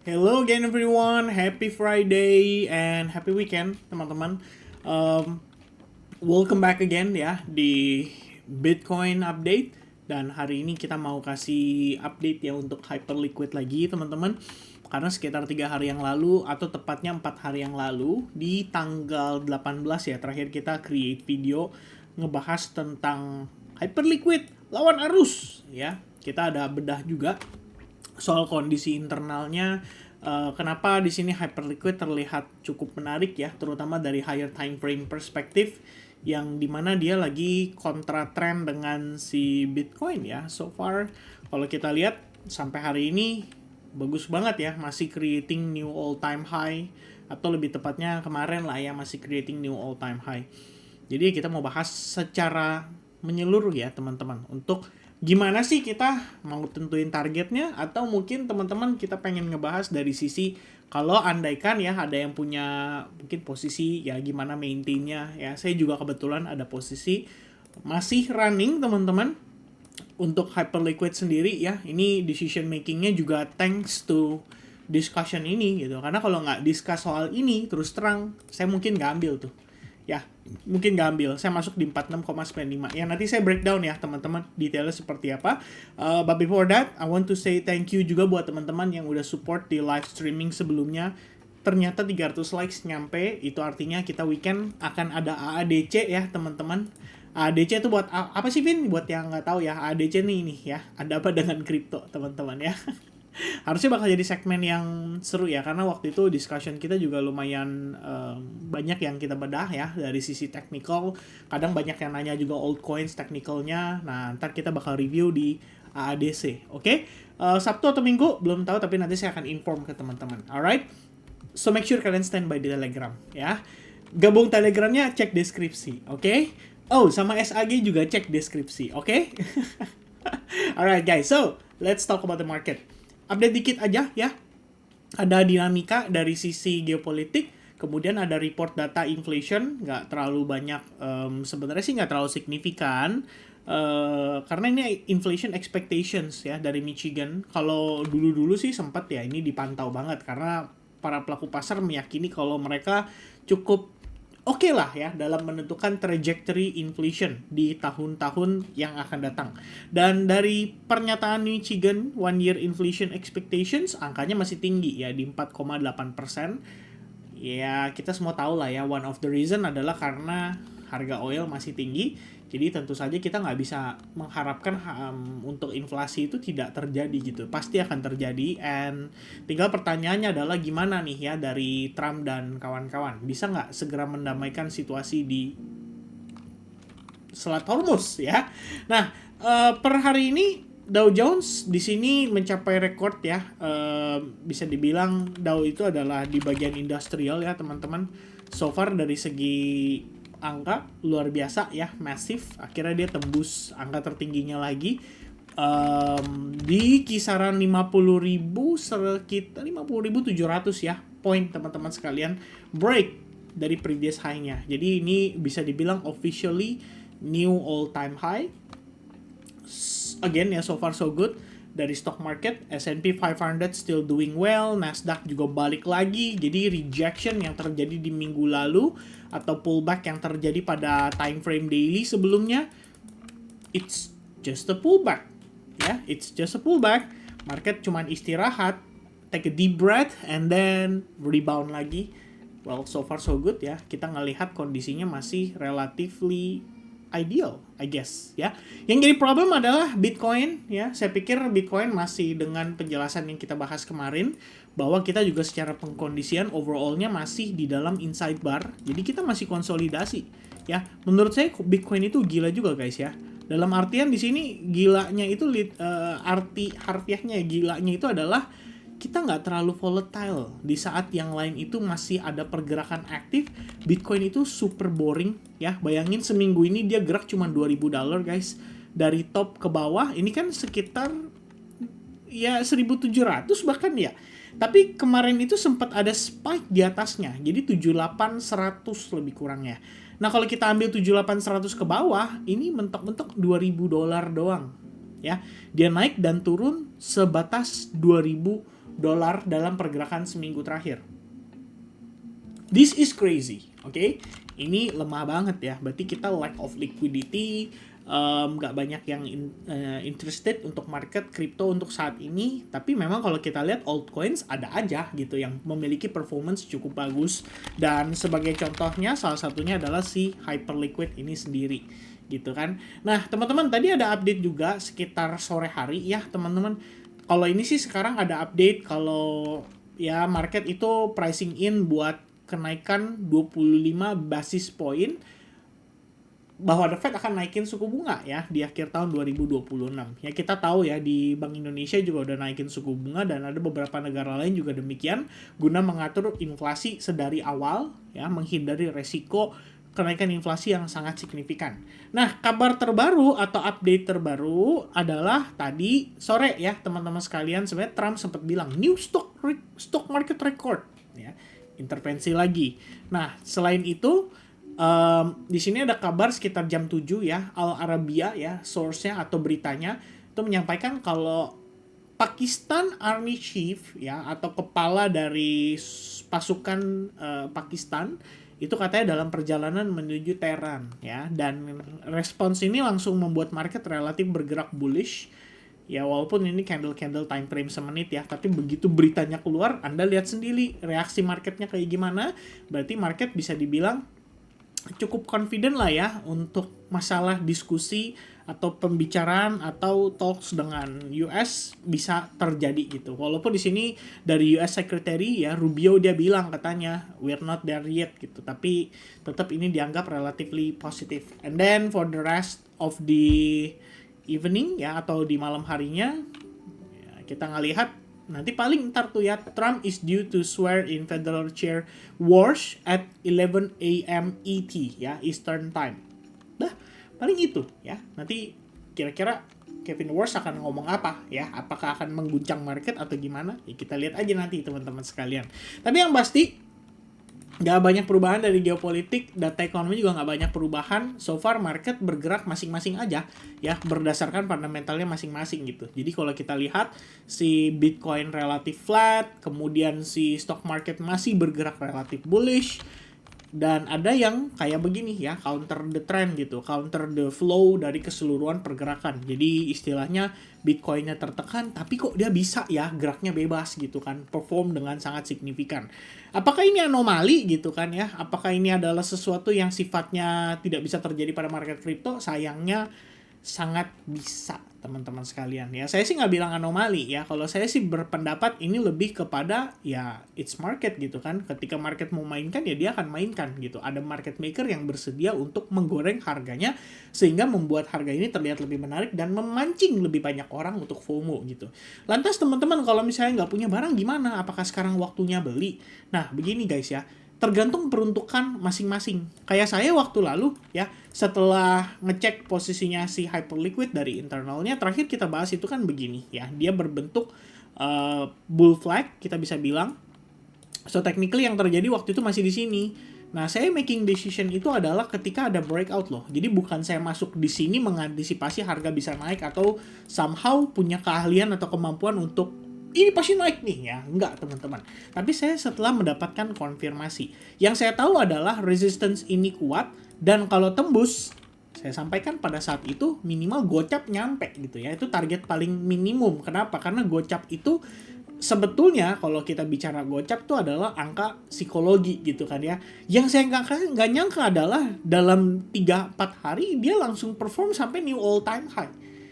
Hello again everyone, happy Friday and happy weekend teman-teman. Um, Welcome back again ya di Bitcoin update, dan hari ini kita mau kasih update ya untuk Hyperliquid lagi teman-teman. Karena sekitar 3 hari yang lalu atau tepatnya 4 hari yang lalu di tanggal 18 ya terakhir kita create video ngebahas tentang Hyperliquid lawan arus ya. Kita ada bedah juga soal kondisi internalnya. Kenapa di sini Hyperliquid terlihat cukup menarik ya, terutama dari higher time frame perspektif, yang dimana dia lagi kontra trend dengan si Bitcoin ya. So far kalau kita lihat sampai hari ini bagus banget ya, masih creating new all time high, atau lebih tepatnya kemarin lah ya, masih creating new all time high. Jadi kita mau bahas secara menyeluruh ya teman-teman, untuk gimana sih kita mau tentuin targetnya, atau mungkin teman-teman kita pengen ngebahas dari sisi kalau andaikan ya ada yang punya mungkin posisi ya gimana maintainnya ya. Saya juga kebetulan ada posisi masih running teman-teman untuk Hyperliquid sendiri ya. Ini decision makingnya juga thanks to discussion ini gitu, karena kalau nggak discuss soal ini terus terang saya mungkin nggak ambil tuh ya, mungkin nggak ambil, saya masuk di 46,95 ya. Nanti saya breakdown ya teman-teman detailnya seperti apa. But before that I want to say thank you juga buat teman-teman yang udah support di live streaming sebelumnya. Ternyata 300 likes nyampe, itu artinya kita weekend akan ada AADC ya teman-teman. AADC itu buat apa sih Vin? Buat yang nggak tahu ya, AADC nih ya, ada apa dengan kripto teman-teman ya. Harusnya bakal jadi segmen yang seru ya, karena waktu itu discussion kita juga lumayan banyak yang kita bedah ya dari sisi technical. Kadang banyak yang nanya juga altcoins technicalnya. Nah ntar kita bakal review di AADC, oke? Sabtu atau Minggu belum tahu, tapi nanti saya akan inform ke teman-teman. Alright, so make sure kalian standby di Telegram ya. Gabung Telegramnya, cek deskripsi, oke? Oh, sama SAG juga cek deskripsi, oke? Alright guys, so let's talk about the market. Update dikit aja ya. Ada dinamika dari sisi geopolitik, kemudian ada report data inflation, nggak terlalu banyak, sebenarnya sih nggak terlalu signifikan, karena ini inflation expectations ya dari Michigan. Kalau dulu-dulu sih sempat ya ini dipantau banget, karena para pelaku pasar meyakini kalau mereka cukup oke lah ya dalam menentukan trajectory inflation di tahun-tahun yang akan datang. Dan dari pernyataan Michigan one year inflation expectations, angkanya masih tinggi ya di 4,8%. Ya kita semua tahu lah ya, one of the reason adalah karena harga oil masih tinggi. Jadi tentu saja kita nggak bisa mengharapkan untuk inflasi itu tidak terjadi gitu. Pasti akan terjadi, and tinggal pertanyaannya adalah gimana nih ya dari Trump dan kawan-kawan. Bisa nggak segera mendamaikan situasi di Selat Hormuz ya. Nah, per hari ini Dow Jones di sini mencapai rekor ya. Bisa dibilang Dow itu adalah di bagian industrial ya teman-teman. So far dari segi angka luar biasa ya, masif. Akhirnya dia tembus angka tertingginya lagi, di kisaran 50.000, sekitar 50.700 ya poin teman-teman sekalian, break dari previous high-nya. Jadi ini bisa dibilang officially new all time high. Again ya, so far so good dari stock market. S&P 500 still doing well, Nasdaq juga balik lagi. Jadi rejection yang terjadi di minggu lalu atau pullback yang terjadi pada time frame daily sebelumnya, it's just a pullback ya, it's just a pullback. Market cuman istirahat, take a deep breath, and then rebound lagi. Well, so far so good ya, kita ngelihat kondisinya masih relatively ideal, I guess ya. Yang jadi problem adalah Bitcoin ya. Saya pikir Bitcoin masih dengan penjelasan yang kita bahas kemarin, bahwa kita juga secara pengkondisian overallnya masih di dalam inside bar. Jadi kita masih konsolidasi ya. Menurut saya Bitcoin itu gila juga guys ya. Dalam artian di sini gilanya itu arti harfiahnya gilanya itu adalah kita nggak terlalu volatile. Di saat yang lain itu masih ada pergerakan aktif, Bitcoin itu super boring ya. Bayangin seminggu ini dia gerak cuma $2.000 guys. Dari top ke bawah ini kan sekitar ya 1.700 bahkan ya. Tapi kemarin itu sempat ada spike di atasnya. Jadi 78.100 lebih kurangnya. Nah kalau kita ambil 78.100 ke bawah, ini mentok-mentok $2.000 doang ya. Dia naik dan turun sebatas 2.000 dolar dalam pergerakan seminggu terakhir. This is crazy, oke? Ini lemah banget ya. Berarti kita lack of liquidity, nggak banyak yang interested untuk market crypto untuk saat ini. Tapi memang kalau kita lihat altcoins ada aja gitu yang memiliki performance cukup bagus. Dan sebagai contohnya salah satunya adalah si Hyperliquid ini sendiri gitu kan. Nah teman-teman tadi ada update juga sekitar sore hari ya teman-teman. Kalau ini sih sekarang ada update kalau ya market itu pricing in buat kenaikan 25 basis point bahwa The Fed akan naikin suku bunga ya di akhir tahun 2026. Ya kita tahu ya di Bank Indonesia juga udah naikin suku bunga dan ada beberapa negara lain juga demikian guna mengatur inflasi sedari awal ya menghindari resiko kenaikan inflasi yang sangat signifikan. Nah, kabar terbaru atau update terbaru adalah tadi sore ya teman-teman sekalian sebenarnya Trump sempat bilang new stock market record ya. Intervensi lagi. Nah, selain itu di sini ada kabar sekitar jam 7 ya, Al Arabiya ya, source-nya atau beritanya itu menyampaikan kalau Pakistan Army Chief ya atau kepala dari pasukan Pakistan itu katanya dalam perjalanan menuju Tehran ya, dan respons ini langsung membuat market relatif bergerak bullish. Ya walaupun ini candle time frame semenit ya, tapi begitu beritanya keluar, Anda lihat sendiri reaksi marketnya kayak gimana. Berarti market bisa dibilang cukup confident lah ya untuk masalah diskusi atau pembicaraan atau talks dengan US bisa terjadi gitu. Walaupun di sini dari US Secretary ya Rubio dia bilang katanya we're not there yet gitu, tapi tetap ini dianggap relatively positive. And then for the rest of the evening ya atau di malam harinya ya, kita ngelihat nanti paling ntar tuh ya Trump is due to swear in federal chair Walsh at 11 a.m. ET ya Eastern Time. Dah paling itu ya. Nanti kira-kira Kevin Walsh akan ngomong apa ya? Apakah akan mengguncang market atau gimana? Ya kita lihat aja nanti teman-teman sekalian. Tapi yang pasti nggak banyak perubahan dari geopolitik, data ekonomi juga nggak banyak perubahan. So far market bergerak masing-masing aja ya berdasarkan fundamentalnya masing-masing gitu. Jadi kalau kita lihat si Bitcoin relatif flat, kemudian si stock market masih bergerak relatif bullish, dan ada yang kayak begini ya, counter the trend gitu, counter the flow dari keseluruhan pergerakan. Jadi istilahnya Bitcoinnya tertekan tapi kok dia bisa ya geraknya bebas gitu kan, perform dengan sangat signifikan. Apakah ini anomali gitu kan ya? Apakah ini adalah sesuatu yang sifatnya tidak bisa terjadi pada market crypto? Sayangnya sangat bisa teman-teman sekalian ya. Saya sih nggak bilang anomali ya. Kalau saya sih berpendapat ini lebih kepada ya it's market gitu kan. Ketika market mau mainkan ya dia akan mainkan gitu. Ada market maker yang bersedia untuk menggoreng harganya sehingga membuat harga ini terlihat lebih menarik dan memancing lebih banyak orang untuk FOMO gitu. Lantas teman-teman kalau misalnya nggak punya barang gimana? Apakah sekarang waktunya beli? Nah begini guys ya. Tergantung peruntukan masing-masing. Kayak saya waktu lalu ya, setelah ngecek posisinya si Hyperliquid dari internalnya, terakhir kita bahas itu kan begini ya. Dia berbentuk bull flag, kita bisa bilang. So technically yang terjadi waktu itu masih di sini. Nah, saya making decision itu adalah ketika ada breakout loh. Jadi bukan saya masuk di sini mengantisipasi harga bisa naik atau somehow punya keahlian atau kemampuan untuk ini pasti naik nih ya. Enggak teman-teman. Tapi saya setelah mendapatkan konfirmasi. Yang saya tahu adalah resistance ini kuat dan kalau tembus, saya sampaikan pada saat itu minimal gocap nyampe gitu ya. Itu target paling minimum. Kenapa? Karena gocap itu sebetulnya kalau kita bicara gocap itu adalah angka psikologi gitu kan ya. Yang saya nggak nyangka adalah dalam 3-4 hari dia langsung perform sampai new all time high.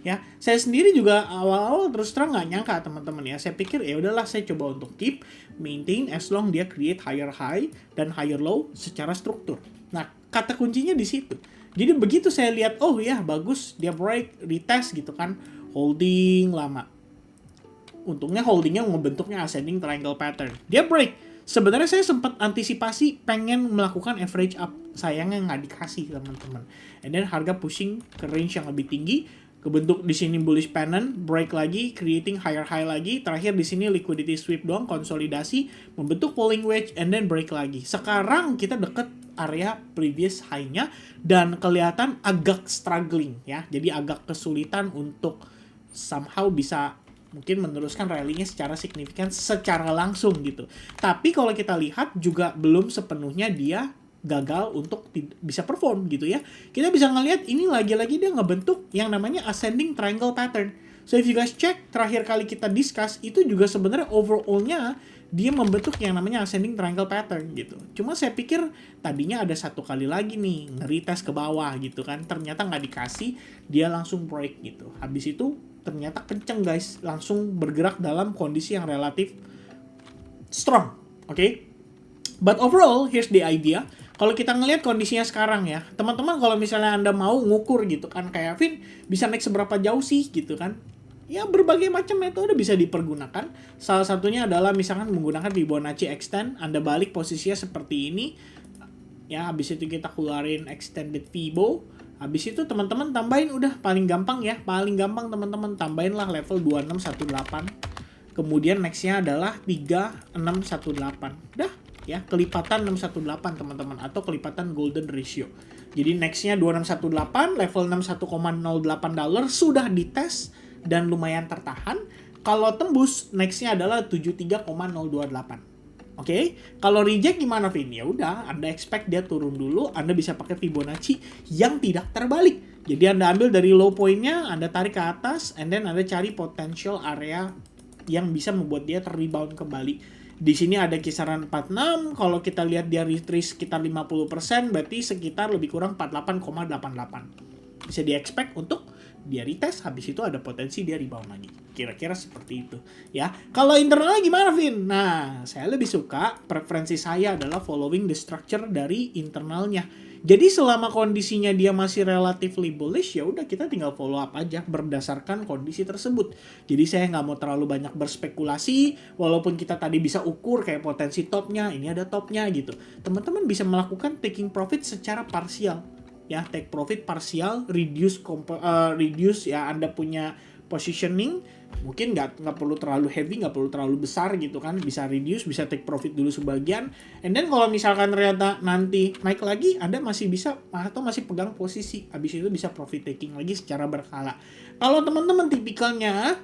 Ya, saya sendiri juga awal-awal terus terang nggak nyangka teman-teman ya. Saya pikir ya udahlah saya coba untuk keep maintain as long dia create higher high dan higher low secara struktur. Nah, kata kuncinya di situ. Jadi begitu saya lihat oh ya bagus dia break retest gitu kan, holding lama. Untungnya holdingnya ngebentuknya ascending triangle pattern. Dia break. Sebenarnya saya sempat antisipasi pengen melakukan average up. Sayangnya nggak dikasih teman-teman. And then harga pushing ke range yang lebih tinggi. Kebentuk di sini bullish pennant, break lagi, creating higher high lagi. Terakhir di sini liquidity sweep doang, konsolidasi, membentuk falling wedge, and then break lagi. Sekarang kita deket area previous high-nya dan kelihatan agak struggling ya. Jadi agak kesulitan untuk somehow bisa mungkin meneruskan rally-nya secara signifikan secara langsung gitu. Tapi kalau kita lihat juga belum sepenuhnya dia gagal untuk bisa perform gitu ya. Kita bisa ngelihat ini lagi-lagi dia ngebentuk yang namanya ascending triangle pattern. So if you guys check terakhir kali kita discuss itu juga sebenarnya overall-nya dia membentuk yang namanya ascending triangle pattern gitu. Cuma saya pikir tadinya ada satu kali lagi nih nge-retest ke bawah gitu kan. Ternyata nggak dikasih, dia langsung break gitu. Habis itu ternyata kenceng guys, langsung bergerak dalam kondisi yang relatif strong. Oke? But overall, here's the idea. Kalau kita ngelihat kondisinya sekarang ya, teman-teman kalau misalnya Anda mau ngukur gitu kan, kayak Vin, bisa naik seberapa jauh sih gitu kan. Ya berbagai macam metode bisa dipergunakan. Salah satunya adalah misalkan menggunakan Fibonacci extend, Anda balik posisinya seperti ini. Ya, habis itu kita keluarin extended Fibo. Habis itu teman-teman tambahin udah paling gampang ya, paling gampang teman-teman tambahinlah level 2618. Kemudian nextnya adalah 3618. Udah ya, kelipatan 618 teman-teman atau kelipatan golden ratio. Jadi nextnya 2618 level $61,08 sudah dites dan lumayan tertahan. Kalau tembus nextnya adalah 73,028. Oke, kalau reject gimana Vin? Ya udah, Anda expect dia turun dulu, Anda bisa pakai Fibonacci yang tidak terbalik. Jadi Anda ambil dari low point-nya, Anda tarik ke atas, and then Anda cari potential area yang bisa membuat dia ter-rebound kembali. Di sini ada kisaran 46, kalau kita lihat dia retrace sekitar 50%, berarti sekitar lebih kurang 48,88. Bisa di-expect untuk dia retest, habis itu ada potensi dia rebound lagi. Kira-kira seperti itu. Ya, kalau internalnya gimana, Vin? Nah, saya lebih suka, preferensi saya adalah following the structure dari internalnya. Jadi selama kondisinya dia masih relatively bullish, ya udah kita tinggal follow up aja berdasarkan kondisi tersebut. Jadi saya nggak mau terlalu banyak berspekulasi, walaupun kita tadi bisa ukur kayak potensi topnya, ini ada topnya gitu. Teman-teman bisa melakukan taking profit secara parsial. Ya, take profit parsial, reduce ya Anda punya positioning, mungkin nggak perlu terlalu heavy, nggak perlu terlalu besar gitu kan, bisa reduce, bisa take profit dulu sebagian, and then kalau misalkan ternyata nanti naik lagi, Anda masih bisa atau masih pegang posisi, habis itu bisa profit taking lagi secara berkala. Kalau teman-teman tipikalnya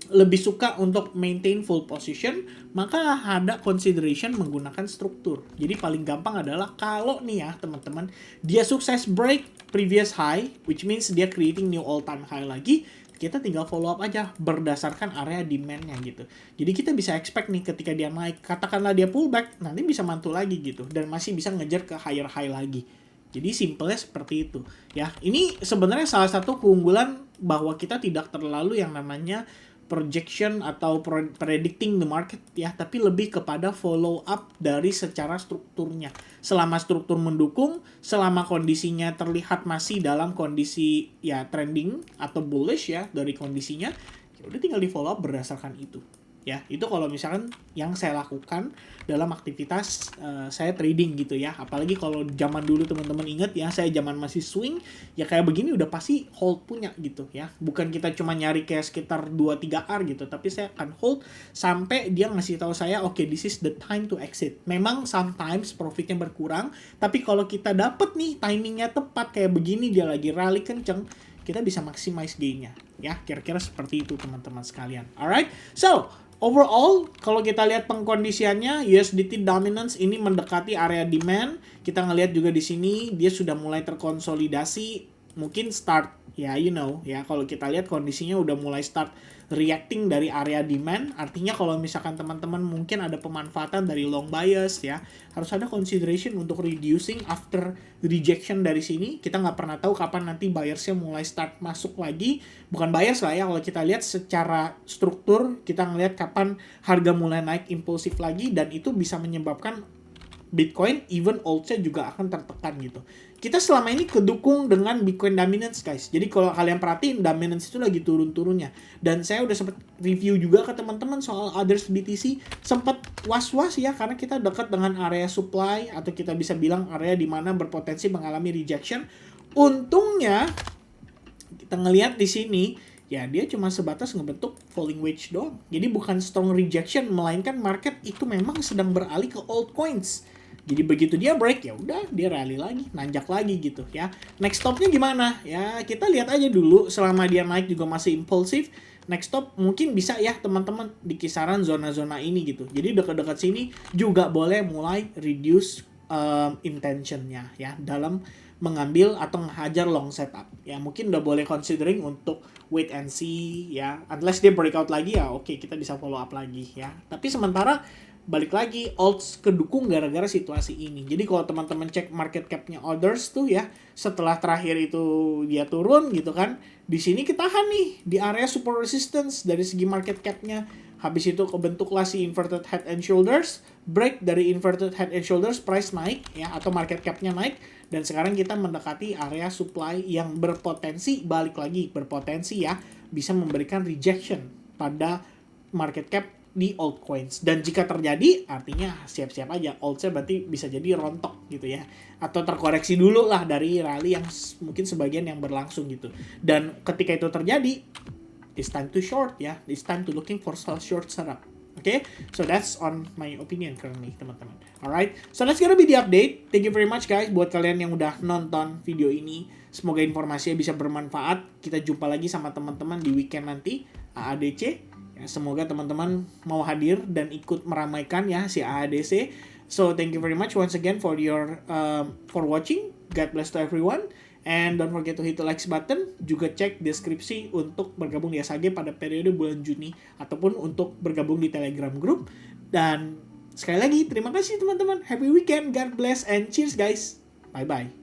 lebih suka untuk maintain full position, maka ada consideration menggunakan struktur. Jadi paling gampang adalah kalau nih ya teman-teman, dia sukses break previous high, which means dia creating new all time high lagi, kita tinggal follow up aja berdasarkan area demand-nya gitu. Jadi kita bisa expect nih ketika dia naik, katakanlah dia pullback, nanti bisa mantul lagi gitu, dan masih bisa ngejar ke higher high lagi. Jadi simpelnya seperti itu. Ya, ini sebenarnya salah satu keunggulan bahwa kita tidak terlalu yang namanya projection atau predicting the market ya, tapi lebih kepada follow up dari secara strukturnya. Selama struktur mendukung, selama kondisinya terlihat masih dalam kondisi ya trending atau bullish ya dari kondisinya, ya udah tinggal di follow up berdasarkan itu. Ya, itu kalau misalkan yang saya lakukan dalam aktivitas saya trading gitu ya. Apalagi kalau zaman dulu teman-teman ingat ya, saya zaman masih swing, ya kayak begini udah pasti hold punya gitu ya. Bukan kita cuma nyari kayak sekitar 2-3 R gitu, tapi saya akan hold sampai dia ngasih tahu saya, oke, this is the time to exit. Memang sometimes profitnya berkurang, tapi kalau kita dapet nih timingnya tepat kayak begini, dia lagi rally kenceng, kita bisa maximize gain-nya. Ya, kira-kira seperti itu teman-teman sekalian. Alright, so overall, kalau kita lihat pengkondisiannya, USDT dominance ini mendekati area demand. Kita ngelihat juga di sini dia sudah mulai terkonsolidasi, mungkin start ya, you know ya, kalau kita lihat kondisinya udah mulai start reacting dari area demand. Artinya kalau misalkan teman-teman mungkin ada pemanfaatan dari long bias ya, harus ada consideration untuk reducing after rejection dari sini. Kita nggak pernah tahu kapan nanti buyersnya mulai start masuk lagi. Bukan buyers lah ya, kalau kita lihat secara struktur, kita ngelihat kapan harga mulai naik impulsif lagi, dan itu bisa menyebabkan Bitcoin, even altnya juga akan tertekan gitu. Kita selama ini kedukung dengan Bitcoin dominance guys. Jadi kalau kalian perhatiin, dominance itu lagi turun-turunnya. Dan saya udah sempat review juga ke teman-teman soal others BTC. Sempat was-was ya, karena kita dekat dengan area supply, atau kita bisa bilang area di mana berpotensi mengalami rejection. Untungnya, kita ngelihat di sini, ya dia cuma sebatas ngebentuk falling wedge doang. Jadi bukan strong rejection, melainkan market itu memang sedang beralih ke altcoins. Jadi begitu dia break, ya udah dia rally lagi, nanjak lagi gitu ya. Next stopnya gimana? Ya kita lihat aja dulu, selama dia naik juga masih impulsif, next stop mungkin bisa ya teman-teman di kisaran zona-zona ini gitu. Jadi dekat-dekat sini juga boleh mulai reduce intentionnya ya dalam mengambil atau menghajar long setup ya. Mungkin udah boleh considering untuk wait and see ya, unless dia breakout lagi ya oke, kita bisa follow up lagi ya. Tapi sementara balik lagi alts kedukung gara-gara situasi ini. Jadi kalau teman-teman cek market cap-nya others tuh ya, setelah terakhir itu dia turun gitu kan, di sini ketahan nih di area support resistance dari segi market cap-nya. Habis itu kebentuklah si inverted head and shoulders, break dari inverted head and shoulders, price naik ya atau market cap-nya naik, dan sekarang kita mendekati area supply yang berpotensi, balik lagi berpotensi ya, bisa memberikan rejection pada market cap di altcoins. Dan jika terjadi artinya siap-siap aja, altsnya berarti bisa jadi rontok gitu ya, atau terkoreksi dulu lah dari rally yang mungkin sebagian yang berlangsung gitu. Dan ketika itu terjadi, it's time to short ya, it's time to looking for short setup. Okay, so that's on my opinion currently teman-teman. Alright, so that's gonna be the update. Thank you very much guys buat kalian yang udah nonton video ini. Semoga informasinya bisa bermanfaat. Kita jumpa lagi sama teman-teman di weekend nanti AADC. Ya, semoga teman-teman mau hadir dan ikut meramaikan ya si AADC. So thank you very much once again for your for watching. God bless to everyone. And don't forget to hit the like button. Juga cek deskripsi untuk bergabung di SAG pada periode bulan Juni ataupun untuk bergabung di Telegram group. Dan sekali lagi terima kasih teman-teman. Happy weekend. God bless and cheers guys. Bye bye.